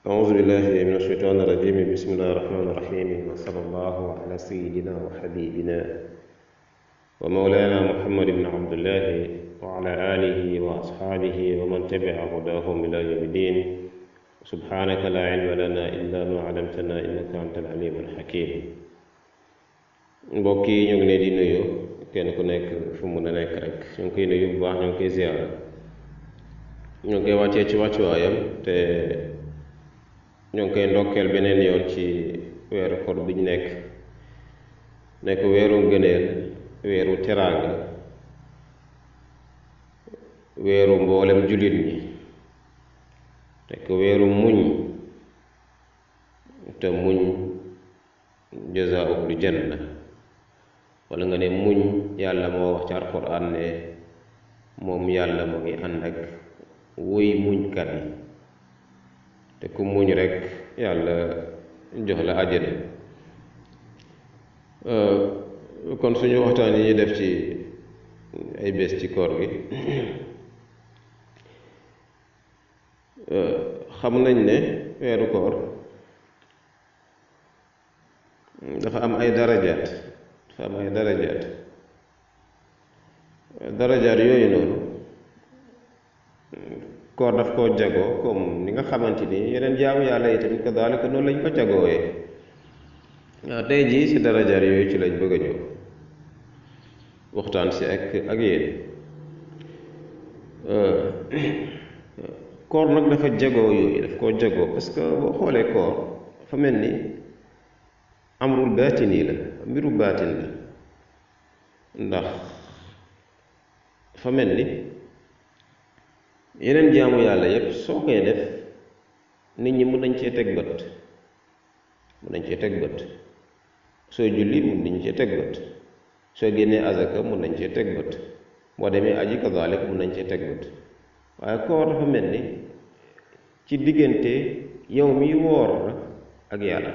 أعوذ بالله من الشيطان الرجيم بسم الله الرحمن الرحيم وصلى الله على سيدنا وحبيبنا ومولانا محمد بن عبد الله وعلى آله وأصحابه ومن تبع هداهم إلى يوم الدين سبحانك لا علم لنا إلا ما علمتنا إنك أنت العليم الحكيم. mbokk yi ñu ngi leen di nuyu kenn ku nekk fu mu mën a nekk rek ñu ngi koy nuyu bu baax ñu ngi koy ziyaara ñu ngi koy wàccee ci wàccuwaayam te ñu ngi koy ndokkeel beneen yoon ci weeru koor bi ñu nekk weeru ngëneel weeru teraanga weeru mboolem jullit ñi nekk weeru muñ te muñ jazaa'ul janna wala nga ne muñ yàlla moo wax ci alxuraan ne moom yàlla mu ngi ànd ak wuy muñkat yi te ku muñ rek yàlla jox la àjjana. kon suñu waxtaan yi ñuy def ci ay bés ci koor gi xam nañ ne weeru koor dafa am ay darajaat yooyu noonu koor daf koo jagoo comme ni nga xamante ni yeneen jaamu yàlla yi tamit kadaalika noonu lañ ko jagooyee. waaw tey jii ci darajaat yooyu ci lañ bëgg a ñëw waxtaan si ak yéen. koor nag dafa jagoo yooyu daf koo jagoo parce que boo xoolee koor dafa mel ni amrul baatini la mbiru baatin la ndax dafa mel ni yeneen jaamu yàlla yépp soo koy def nit ñi mën nañ cee teg bët soo julli mën nañ cee teg bët soo génnee azaka mën nañ cee teg bët boo demee aji kazalik mën nañ cee teg bët waaye koor dafa mel ni ci diggante yow mi woor la ak yàlla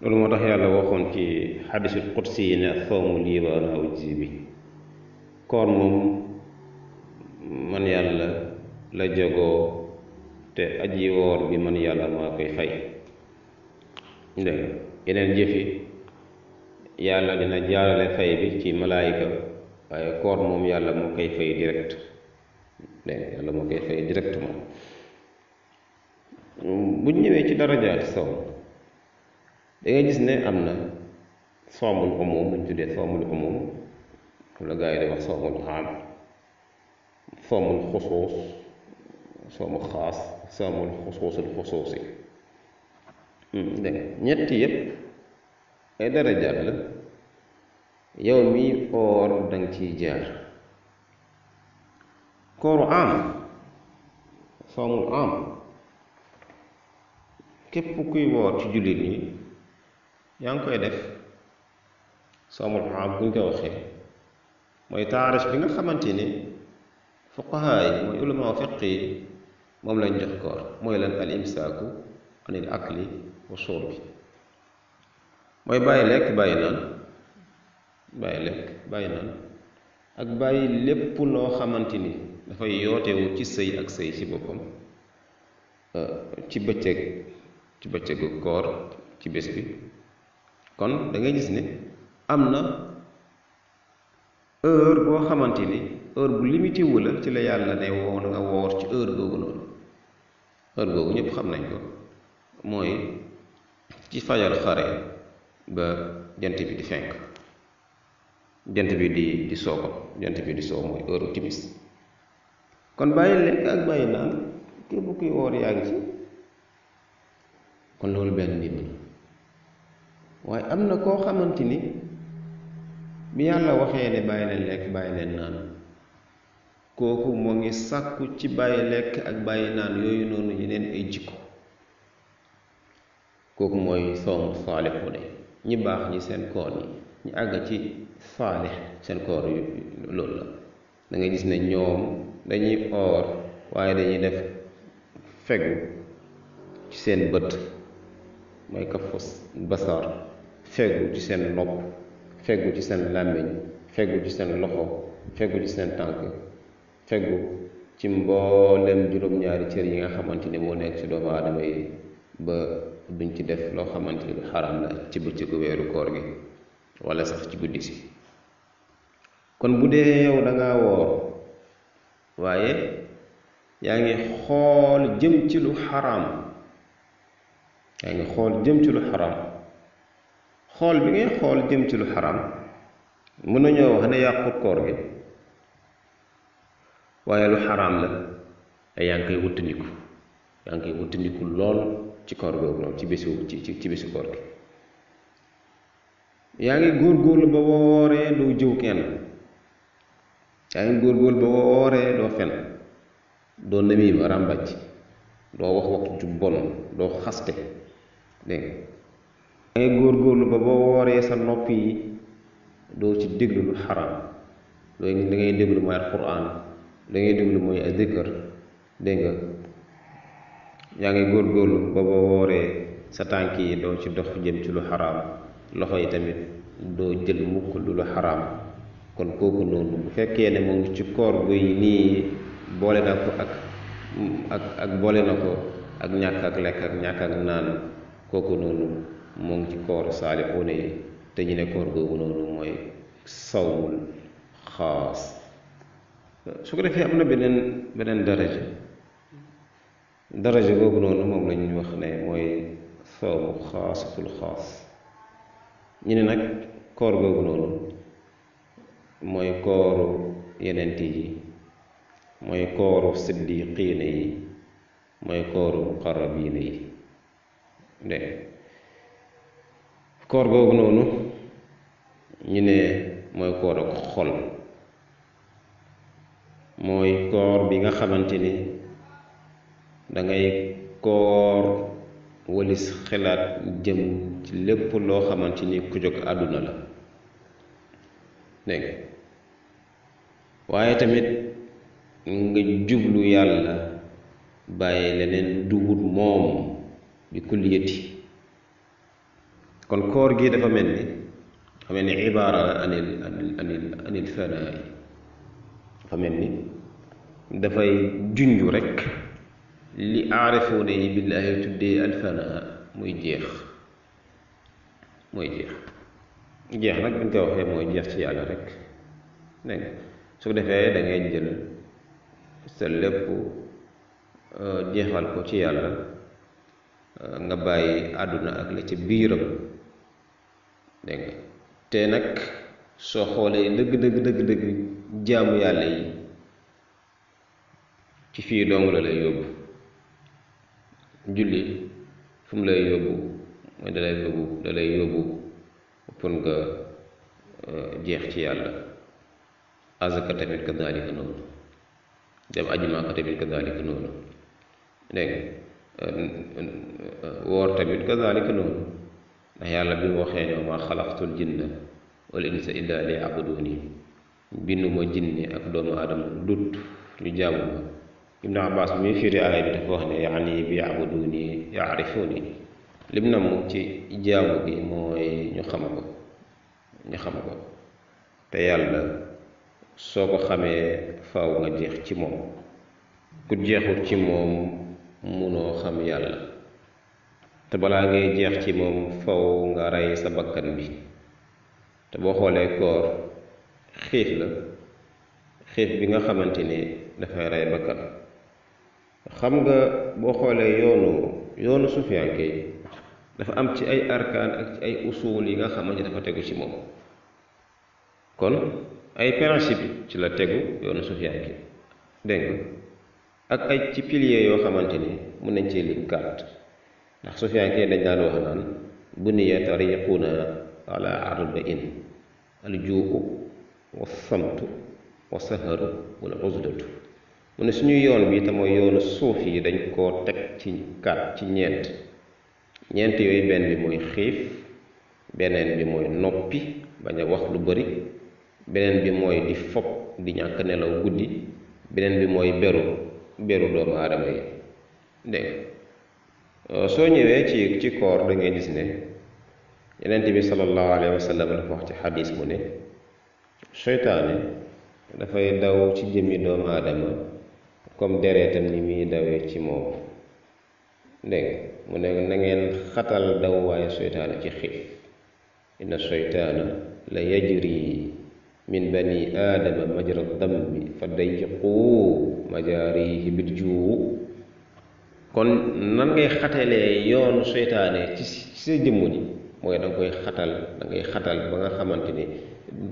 loolu moo tax yàlla waxoon ci xadisul qudsi yi ne as-sawmu lii wa ana ujzi bi koor moom man yàlla la jagoo te aji woor bi man yàlla maa koy fay. dégg yeneen jëfi yàlla dina jaarale fay bi ci malaayika waaye koor moom yàlla moo koy fay direct yàlla moo koy fay directement. buñ ñëwee ci darajaati sawm da nga gis ne am na sawmul umum buñ tuddee sawmul umum la gaa yi di wax sawmul aam sawmul xusuus sawmul xaas sawmul xusuusi dégg ñetti yépp ay darajaat la yow mi oor danga ciy jaar. kooru am sawmul am képp kuy woor ci jullit ñi yaa ngi koy def. sawmul am buñ ko waxee mooy taarif bi nga xamante ni fuqahaa yi mooy ulama fiq yi moom lañ jox koor mooy lan al imsaaku anil akli wa shurbi mooy bàyyi lekk bàyyi naan ak bàyyi lépp loo xamante ni dafay yootewu ci sëy ak sëy ci boppam ci bëccëgu koor ci bés bi. kon da ngay gis ne am na heure boo xamante ni heure bu limité wu la ci la yàlla ne woo na nga woor ci heure googu noonu. heure googu ñëpp xam nañ ko mooy ci fajar xare ba jant bi di fenk jant bi di soo mooy heure timis. kon bàyyi lekk ak bàyyi naan képp kuy woor yaa ngi ci. kon loolu benn nit ñi waaye am na koo xamante ni bi yàlla waxee ne bàyyi leen lekk bàyyi leen naan kooku moo ngi sàkku ci bàyyi lekk ak bàyyi naan yooyu noonu yeneen ay jikko. kooku mooy sawmu saalixuuna ñi baax ñi seen koor ñi àgg ci saalix seen koor yu loolu la. da ngay gis ne ñoom dañuy oor waaye dañuy def fegu ci seen bët mooy kafu basar fegu ci seen nopp fegu ci seen làmmiñ fegu ci seen loxo fegu ci seen tànk fegu ci mboolem juróom-ñaari cër yi nga xamante ni moo nekk ci doomu aadama yi ba duñ ci def loo xamante ni lu xaraam la ci bëccëgu weeru koor gi wala sax ci guddi si. kon bu dee yow da ngaa woor waaye yaa ngi xool jëm ci lu xaraam xool bi ngay xool jëm ci lu xaraam mën nañoo wax ne yàqut koor gi waaye lu xaraam la ay yaa ngi koy wuttandiku lool ci koor googu noonu ci bésu koor gi. yaa ngi góorgóorlu ba wooree doo jëw kenn, yaa ngi góorgóorlu ba wooree doo fen, doo namiim ràmbaj, doo wax ju bon, doo xaste, dégg nga. yaa ngi góorgóorlu ba boo wooree sa nopp yi doo ci déglu lu xaraam, da ngay déglu mooy alquran, da ngay déglu mooy azikr, dégg nga. yaa ngi góorgóorlu ba boo wooree sa tànk yi doo ci dox jëm ci lu xaraam, loxo yi tamit doo jël mukk lu xaraam. kon kooku noonu bu fekkee ne moo ngi ci koor guy nii boole na ko ak boole na ko ak ñàkk ak lekk ak ñàkk ak naan, kooku noonu moo ngi ci koor saalixuuna yi. te ñu ne koor googu noonu mooy sawmul xaas. su ko defee am na beneen daraja googu noonu moom la ñuy wax ne mooy sawmu xaasatul xaas. ñu ne nag koor googu noonu mooy kooru yenent yi, mooy kooru siddiqiina yi, mooy kooru muqarrabiina yi. de koor googu noonu ñu ne mooy koor ak xol, mooy koor bi nga xamante ni dangay koor walis xelaat jëm ci lépp loo xamante ni ku jóg àdduna la, dégg waaye tamit nga jublu yàlla bàyyi leneen duwut moom bi kulliyati. kon koor gi dafa mel ni ibaara anil fanaa'i, dafa mel ni dafay junju rekk li aarifuuna yi billaahi tuddee alfanaa, muy jeex nag buñ ko waxee mooy jeex ci yàlla rek, dégg nga. su ko defee da ngay jël sa lépp jeexal ko ci yàlla, nga bàyyi àdduna ak la ca biiram, dégg nga. te nag soo xoolee dëgg jaamu yàlla yi ci fii dong la lay yóbbu. julli fu mu lay yóbbu mooy da lay yóbbu pour nga jeex ci yàlla. azaka tamit kadaalika noonu, dem aji Maaka tamit kadaalika noonu, dégg nga. woor tamit kadaalika noonu, ndax yàlla bi mu waxee ne wa maa xalaqtul jinna wal insa illa liya'buduni, binduma jinne ak doomu aadama dut ñu jaamu ma. Ibnu Abbas bi muy firi aaya bi dafa wax ne yaani bi ya'buduni ya'rifuni, lim na mu ci jaamu gi mooy ñu xam ko te yàlla soo ko xamee faaw nga jeex ci moom. ku jeexul ci moom munoo xam yàlla, te balaa ngay jeex ci moom faw nga rey sa bakkan bi. te boo xoolee koor xiif la, xiif bi nga xamante ni dafay rey bakkan. xam nga boo xoolee yoonu sufiyanke yi dafa am ci ay arkaan ak ci ay usul yi nga xamante dafa tegu ci moom. kon ay principe ci la tegu yoonu sufiyanke, dégg nga, ak ay ci piliers yoo xamante ni mun nañ cee lim gàtt. ndax sufiyanke dañ daan wax naan buniya tariquna ala arba'in: aljuu wa samtu wa saharu wal uzlatu. mu ne suñu yoon bi te mooy yoonu suuf yi dañ koo teg ci ñeent yooyu. benn bi mooy xiif, beneen bi mooy noppi bañ a wax lu bari, beneen bi mooy di fob di ñàkk nelaw guddi, beneen bi mooy beru doomu aadama yi, dégg nga. soo ñëwee ci koor da ngay gis ne Yonent bi sallallahu alayhi wa sallam dafa wax ci xadis mu ne seytaane dafay daw ci jëmmi doomu aadama comme deretam ni muy dawee ci moom dégg mu ne na ngeen xatal daw waaye seytaane ci xiif inna seytaana la yajri min bani aadama majra dammi fa dayiqu majaarihi bil juu kon nan ngay xatalee yoonu seytaane ci sa jëmm ji mooy da nga koy xatal da ngay xatal ba nga xamante ni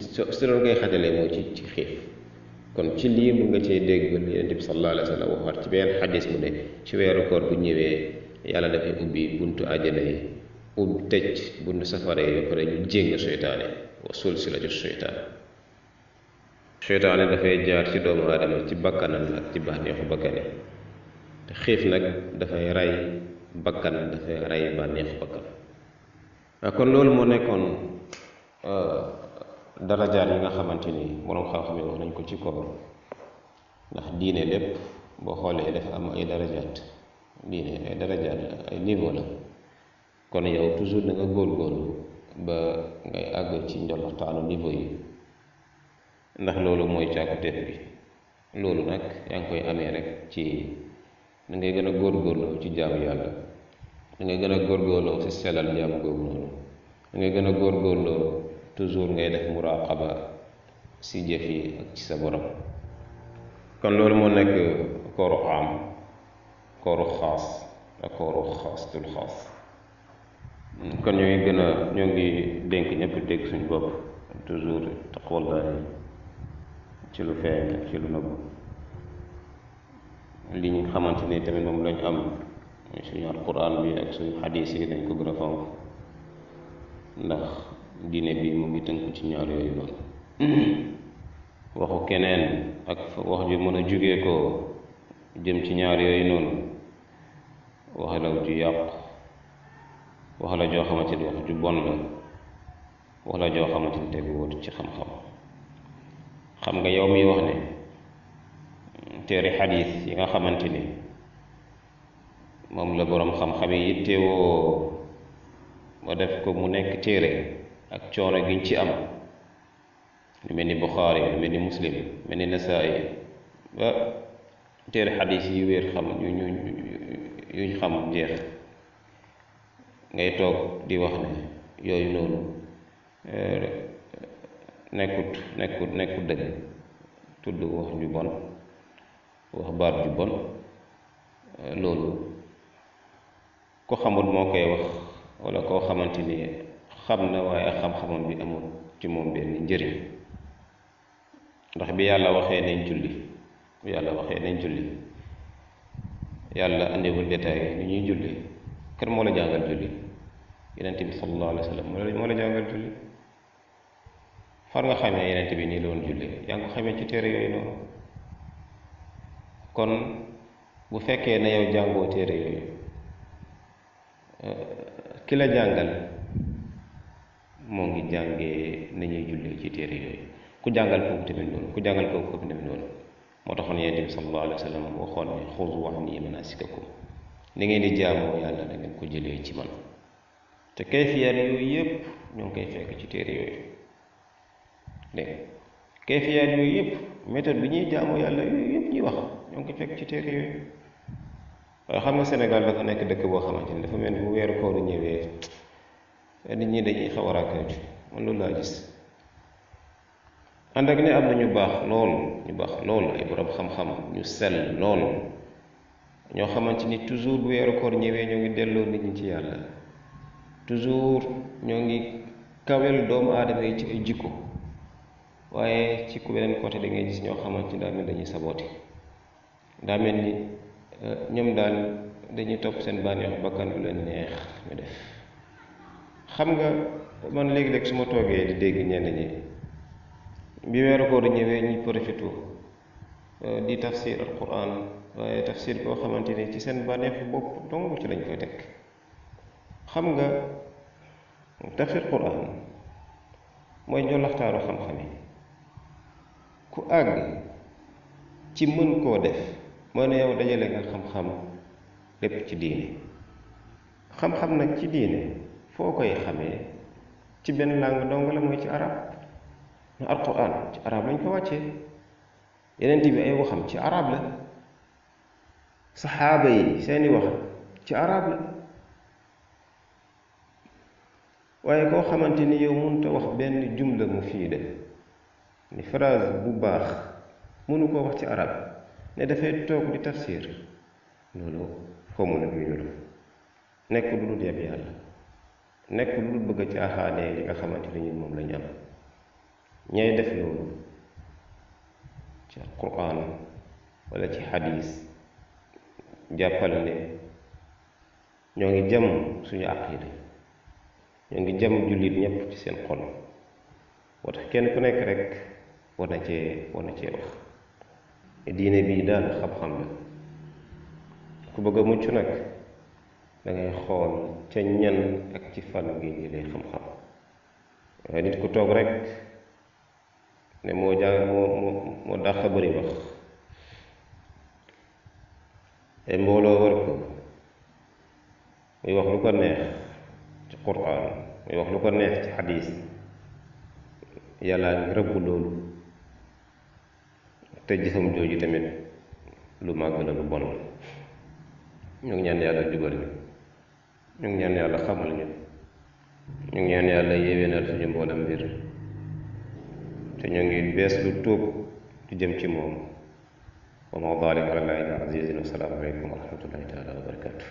su doon koy xatalee mooy ci xiif kon ci lii mu nga cee dégg Yonent bi sallallahu alayhi wa sallam waxaat ci benn xadis mu ne ci weeru koor bu ñëwee yàlla dafay ubbi buntu àjjana yi ubbi tëj buntu safara yi ba pare ñu jéng seytaane wa sulsilatu seytaane dafay jaar ci doomu aadama ci bakkanam ak ci bànneexu bakkane te xiif nag dafay rey bakkan dafay rey bànneexu bakkan kon loolu moo nekkoon darajaat yi nga xamante ni boroom xam-xam yi wax nañ ko ci koor ndax diine lépp boo xoolee dafa am ay darajaat diine ay darajaat la ay niveau la kon yow toujours da nga góorgóorlu ba ngay àgg ci njoloxtaanu niveau yi ndax loolu mooy càkkutéef bi loolu nag yaa ngi koy amee rek ci da ngay gën a góorgóorloo ci jaamu yàlla da ngay gën a góorgóorloo ci sellal jaamu googu noonu da ngay gën a góorgóorloo toujours ngay def muraqaba si jëf yi ak ci sa borom kon loolu moo nekk kooru am kooru xaas ak kooru xaastul xaas kon ñoo ngi dénk ñëpp dégg suñu bopp toujours taqwallahi ci lu feeñ ak ci lu nëbb li ñu xamante ni tamit moom lañu am suñu alquran bi ak suñu xadiis yi dañ ko gën a fonk ndax diine bi mu ngi tënku ci ñaar yooyu noonu waxu keneen ak wax ju mën a jugee ko jëm ci ñaar yooyu noonu wax la ju yàqu wax la joo xamante ni wax ju bon la wax la joo xamante ni tegu wut ci xam-xam xam nga yow miy wax ne téere xadiis yi nga xamante ni moom la boroom xam-xam yi yittewoo ba def ko mu nekk téere ak coono giñ ci am lu mel ni Buxaari lu mel ni Muslim mel ni Nasaa'i ba téere xadiis yi wéer xam yuñ xam jeex ngay toog di wax ne yooyu noonu nekkut dëgg tudd wax ju bon wax baat ju bon loolu ko xamul moo koy wax walla koo xamante ni xam na waaye xam-xamam bi amul ci moom benn njëriñ ndax bi yàlla waxee nañ julli yàlla andiwul détail ni ñuy julli kër moo la jàngal julli Yonent bi sallallahu alayhi wa sallam moo la jàngal julli far nga xamee Yonent bi nii la woon julli yaa ngi ko xamee ci téere yooyu noonu kon bu fekkee ne yow jàngoo téere yooyu ki la jàngal moo ngi jàngee nañuy jullee ci téere yooyu ku jàngal kooku tamit noonu moo taxoon Yonent bi sallallahu alayhi wa sallam waxoon ne xuzu anni manasikakum ni ngeen di jaamoo yàlla da ngeen ko jëlee ci man te kayfiyaat yooyu yëpp ñoo ngi koy fekk ci téere yooyu dégg kayfiyaat yooyu yëpp méthode bi ñuy jaamoo yàlla yooyu yëpp ñuy wax ñoo ngi koy fekk ci téere yooyu waaye xam nga Sénégal dafa nekk dëkk boo xamante ni dafa mel ni bu weeru kooru ñëwee nit ñi dañuy xaw a raakaaju man loolu laa gis ànd ak ne am na ñu baax lool ay borom xam-xam ñu sell lool ñoo xamante ni toujours bu weeru koor ñëwee ñoo ngi delloo nit ñi ci yàlla toujours ñoo ngi kawel doomu aadama yi ci ay jikko waaye ci ku beneen côté da ngay gis ñoo xamante ni daa mel dañuy sabooti daa mel ni ñoom daal dañuy topp seen bànneexu bakkan lu leen neex ñu def xam nga man léegi-léeg su ma toogee di dégg ñenn ñi bi weeru koor ñëwee ñuy profité di tafsir alquran waaye tafsir koo xamante ni ci seen bànneexu bopp dong ci lañ koy teg xam nga tafsir quran mooy njolaxtaaru xam-xam yi ku àgg ci mën koo def moo ne yow dajale nga xam-xam lépp ci diine xam-xam nag ci diine foo koy xamee ci benn langue dong la mooy ci arab alquran ci arab lañ ko wàccee Yonent bi ay waxam ci arab la saxaaba yi seeni wax ci arab la waaye koo xamante ni yow mënut a wax benn jumla mufiida ni phrase bu baax mënu koo wax ci arab ne dafay toog di tafsir loolu xamu nag yu ñu nekk lu dul yab yàlla nekk lu dul bëgg a caaxaanee li nga xamante ni ñun moom lañu am ñay def loolu ci alquran wala ci xadis jàppal ne ñoo ngi jam suñu aqida ñoo ngi jam jullit ñépp ci seen xol moo tax kenn ku nekk rek war na cee wax diine bii daal xam-xam la ku bëgg a mucc nag dangay xool ca ñan ak ci fan ngi jëlee xam-xam waaye nit ku toog rek ne moo dàq bëri wax te mbooloo war ko muy wax lu ko neex ci quraan muy wax lu ko neex ci xadiis yàlla ngi rëbb loolu te jëfam jooju tamit lu màgg la lu bon la ñu ngi ñaan yàlla jubal ñu ñu ngi ñaan yàlla xamal ñu ñu ngi ñaan yàlla yéwénal suñu mboolam mbir te ñu ngi bees lu tuub di jëm ci moom wa ma dalik ala llahi bi azizin wa salaamu aleykum wa rahmatullahi taala wa barakatuh